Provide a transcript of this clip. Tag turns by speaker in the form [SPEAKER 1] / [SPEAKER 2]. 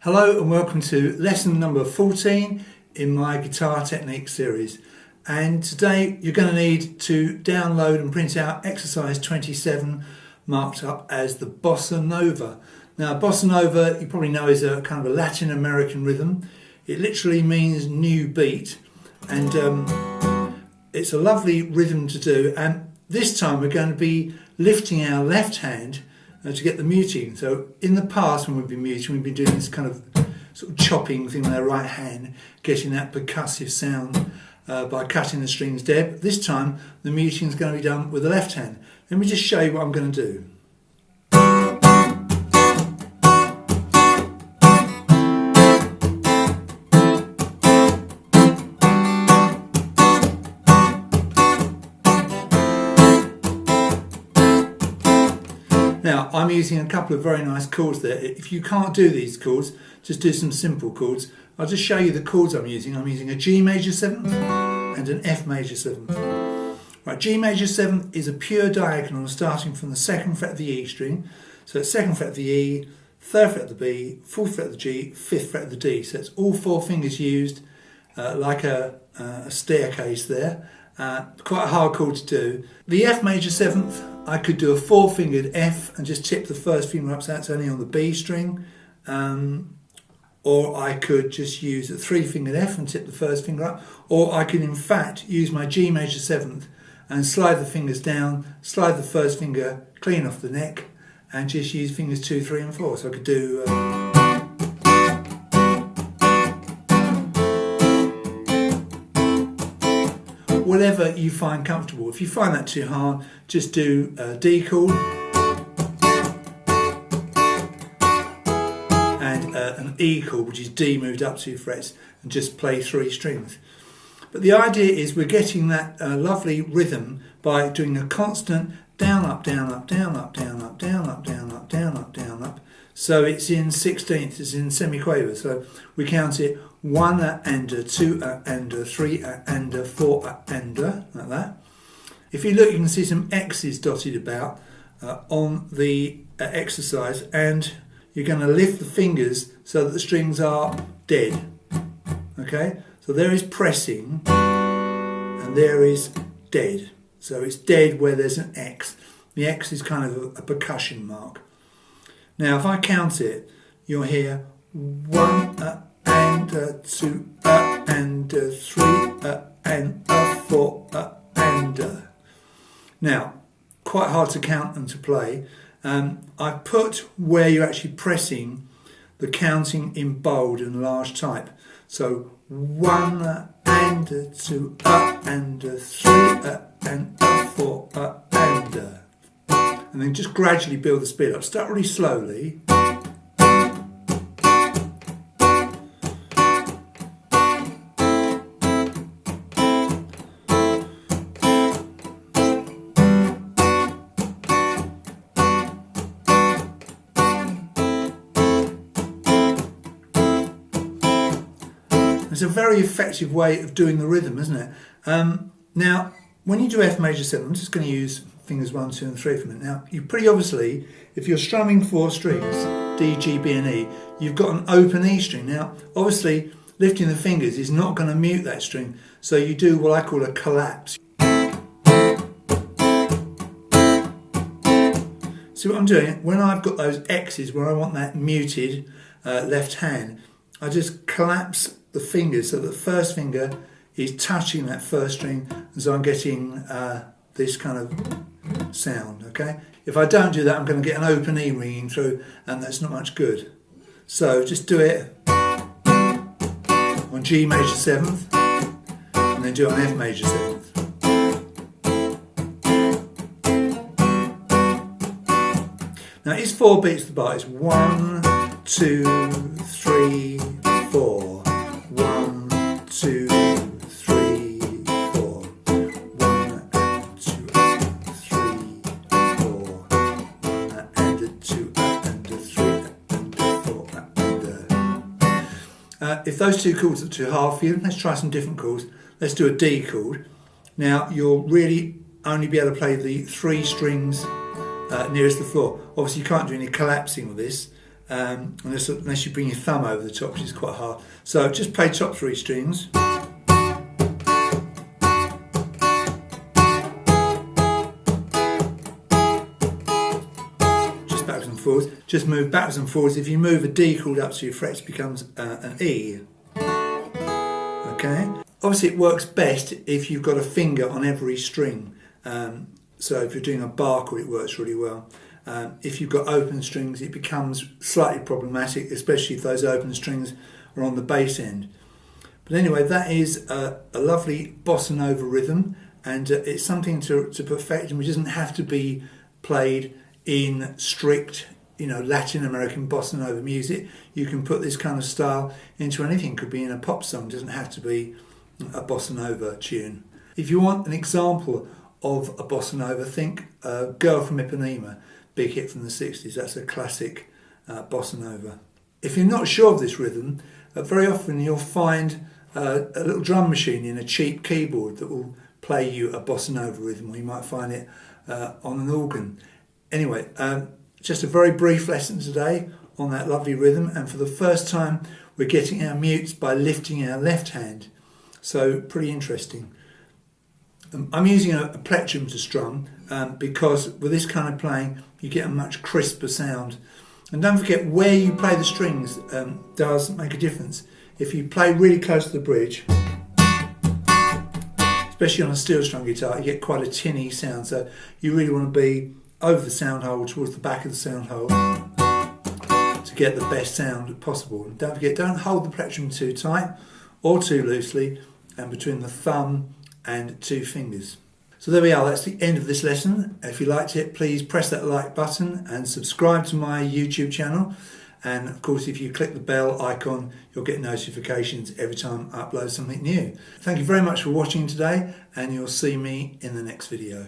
[SPEAKER 1] Hello and welcome to lesson number 14 in my guitar technique series. And today you're going to need to download and print out exercise 27, marked up as the Bossa Nova. Now Bossa Nova, you probably know, is a kind of a Latin American rhythm. It literally means new beat, and it's a lovely rhythm to do. And this time we're going to be lifting our left hand to get the muting. So in the past, when we've been muting, we've been doing this kind of sort of chopping thing with our right hand, getting that percussive sound by cutting the strings dead. This time the muting is going to be done with the left hand. Let me just show you what I'm going to do. Now, I'm using a couple of very nice chords there. If you can't do these chords, just do some simple chords. I'll just show you the chords I'm using. I'm using a G major 7th and an F major 7th. Right, G major 7th is a pure diagonal starting from the 2nd fret of the E string. So it's 2nd fret of the E, 3rd fret of the B, 4th fret of the G, 5th fret of the D. So it's all 4 fingers used like a staircase there. Quite a hard chord to do. The F major 7th, I could do a 4-fingered F and just tip the first finger up so that's only on the B string, or I could just use a 3-fingered F and tip the first finger up, or I could in fact use my G major 7th and slide the fingers down, slide the first finger clean off the neck and just use fingers 2, 3 and 4. So I could do whatever you find comfortable. If you find that too hard, just do a D chord and an E chord, which is D moved up 2 frets, and just play 3 strings. But the idea is we're getting that lovely rhythm by doing a constant down, up, down, up, down, up, down, up, down, up, down, up, down, up, down, up. So it's in 16ths, it's in semiquaver. So we count it 1 and 2 and 3 and 4 and like that. If you look, you can see some X's dotted about on the exercise, and you're going to lift the fingers so that the strings are dead. Okay, so there is pressing and there is dead. So it's dead where there's an X. The X is kind of a percussion mark. Now if I count it, you'll hear 1 and 2 and 3 and 4 and. Now, quite hard to count and to play. I put where you're actually pressing the counting in bold and large type. So 1 and 2 and 3 and 4 and then just gradually build the speed up. Start really slowly. It's a very effective way of doing the rhythm, isn't it? Now, when you do F major 7, I'm just going to use fingers 1, 2 and 3 for a minute. Now, you pretty obviously, if you're strumming 4 strings, D, G, B and E, you've got an open E string. Now, obviously, lifting the fingers is not going to mute that string, so you do what I call a collapse. See what I'm doing? When I've got those X's where I want that muted left hand, I just collapse the fingers so that the first finger is touching that first string, and so I'm getting this kind of sound, okay? If I don't do that, I'm going to get an open E ringing through, and that's not much good. So just do it on G major 7th, and then do it on F major 7th. Now it's 4 beats to the bar. It's 1, 2, 3, 4. 1, 2, 3, 4. 1 and 2 and 3, 4. 1 and 2 and 3 and 4 and. If those two chords are too hard for you, let's try some different chords. Let's do a D chord. Now you'll really only be able to play the 3 strings nearest the floor. Obviously you can't do any collapsing with this. unless you bring your thumb over the top, which is quite hard. So just play top 3 strings. Just backwards and forwards. Just move backwards and forwards. If you move a D chord up to your frets, it becomes an E. Okay. Obviously, it works best if you've got a finger on every string. So if you're doing a bar chord, it works really well. If you've got open strings, it becomes slightly problematic, especially if those open strings are on the bass end. But anyway, that is a lovely bossa nova rhythm, and it's something to perfect, and it doesn't have to be played in strict, Latin American bossa nova music. You can put this kind of style into anything. It could be in a pop song. It doesn't have to be a bossa nova tune. If you want an example of a bossa nova, think Girl from Ipanema, big hit from the 60s. That's a classic bossa nova. If you're not sure of this rhythm, very often you'll find a little drum machine in a cheap keyboard that will play you a bossa nova rhythm, or you might find it on an organ. Anyway, just a very brief lesson today on that lovely rhythm, and for the first time we're getting our mutes by lifting our left hand. So pretty interesting. I'm using a plectrum to strum because with this kind of playing you get a much crisper sound. And don't forget, where you play the strings does make a difference. If you play really close to the bridge, especially on a steel strum guitar, you get quite a tinny sound. So you really want to be over the sound hole, towards the back of the sound hole, to get the best sound possible. And don't forget, don't hold the plectrum too tight or too loosely, and between the thumb and 2 fingers. So there we are, that's the end of this lesson. If you liked it, please press that like button and subscribe to my YouTube channel. And of course, if you click the bell icon, you'll get notifications every time I upload something new. Thank you very much for watching today, and you'll see me in the next video.